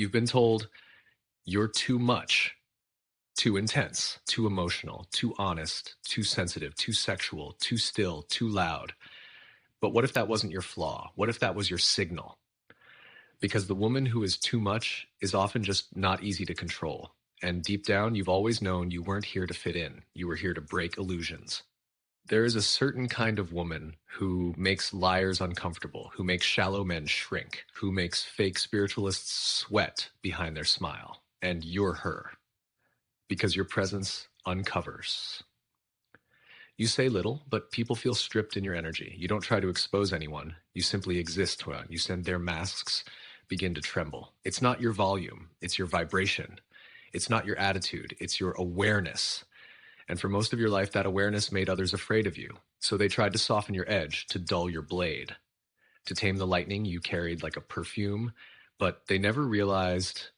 You've been told you're too much, too intense, too emotional, too honest, too sensitive, too sexual, too still, too loud. But what if that wasn't your flaw? What if that was your signal? Because the woman who is too much is often just not easy to control. And deep down, you've always known you weren't here to fit in. You were here to break illusions. There is a certain kind of woman who makes liars uncomfortable, who makes shallow men shrink, who makes fake spiritualists sweat behind their smile. And you're her. Because your presence uncovers. You say little, but people feel stripped in your energy. You don't try to expose anyone. You simply exist. You send their masks begin to tremble. It's not your volume. It's your vibration. It's not your attitude. It's your awareness. And for most of your life, that awareness made others afraid of you. So they tried to soften your edge, to dull your blade, to tame the lightning you carried like a perfume. But they never realized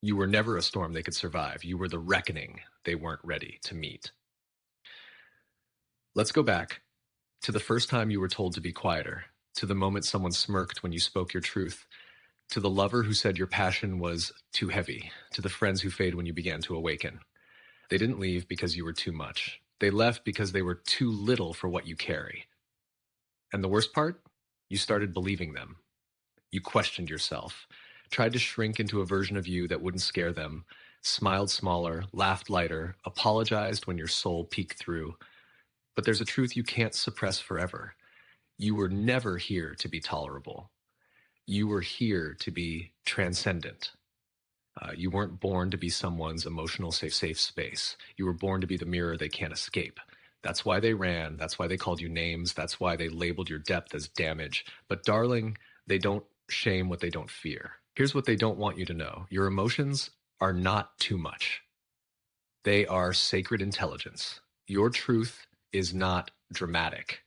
you were never a storm they could survive. You were the reckoning they weren't ready to meet. Let's go back to the first time you were told to be quieter, to the moment someone smirked when you spoke your truth, to the lover who said your passion was too heavy, to the friends who fade when you began to awaken. They didn't leave because you were too much. They left because they were too little for what you carry. And the worst part? You started believing them. You questioned yourself, tried to shrink into a version of you that wouldn't scare them, smiled smaller, laughed lighter, apologized when your soul peeked through. But there's a truth you can't suppress forever. You were never here to be tolerable. You were here to be transcendent. You weren't born to be someone's emotional safe space. You were born to be the mirror they can't escape. That's why they ran. That's why they called you names. That's why they labeled your depth as damage. But darling, they don't shame what they don't fear. Here's what they don't want you to know. Your emotions are not too much. They are sacred intelligence. Your truth is not dramatic.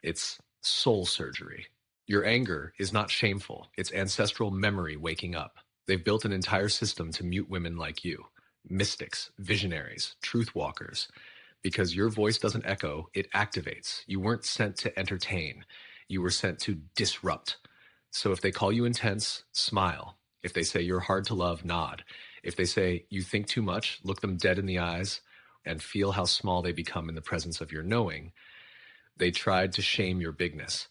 It's soul surgery. Your anger is not shameful. It's ancestral memory waking up. They've built an entire system to mute women like you, mystics, visionaries, truth walkers. Because your voice doesn't echo, it activates. You weren't sent to entertain. You were sent to disrupt. So if they call you intense, smile. If they say you're hard to love, nod. If they say you think too much, look them dead in the eyes and feel how small they become in the presence of your knowing. They tried to shame your bigness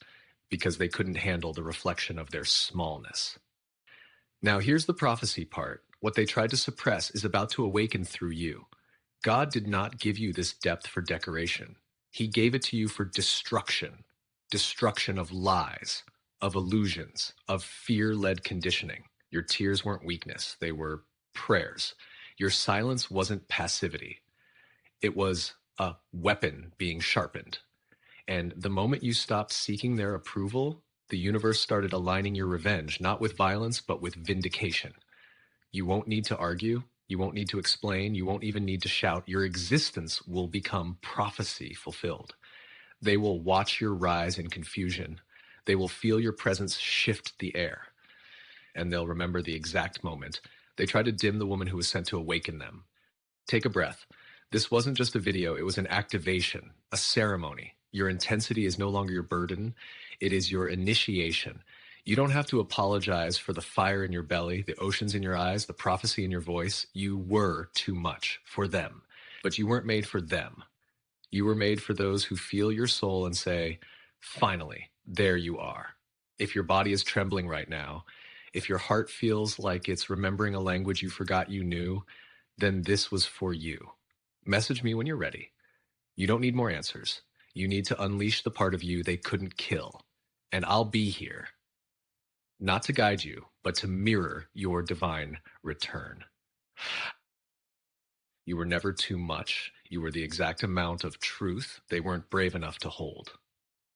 because they couldn't handle the reflection of their smallness. Now here's the prophecy part. What they tried to suppress is about to awaken through you. God did not give you this depth for decoration. He gave it to you for destruction. Destruction of lies, of illusions, of fear-led conditioning. Your tears weren't weakness. They were prayers. Your silence wasn't passivity. It was a weapon being sharpened. And the moment you stopped seeking their approval, the universe started aligning your revenge, not with violence, but with vindication. You won't need to argue. You won't need to explain. You won't even need to shout. Your existence will become prophecy fulfilled. They will watch your rise in confusion. They will feel your presence shift the air. And they'll remember the exact moment. They tried to dim the woman who was sent to awaken them. Take a breath. This wasn't just a video. It was an activation, a ceremony. Your intensity is no longer your burden. It is your initiation. You don't have to apologize for the fire in your belly, the oceans in your eyes, the prophecy in your voice. You were too much for them, but you weren't made for them. You were made for those who feel your soul and say, finally, there you are. If your body is trembling right now, if your heart feels like it's remembering a language you forgot you knew, then this was for you. Message me when you're ready. You don't need more answers. You need to unleash the part of you they couldn't kill. And I'll be here. Not to guide you, but to mirror your divine return. You were never too much. You were the exact amount of truth they weren't brave enough to hold.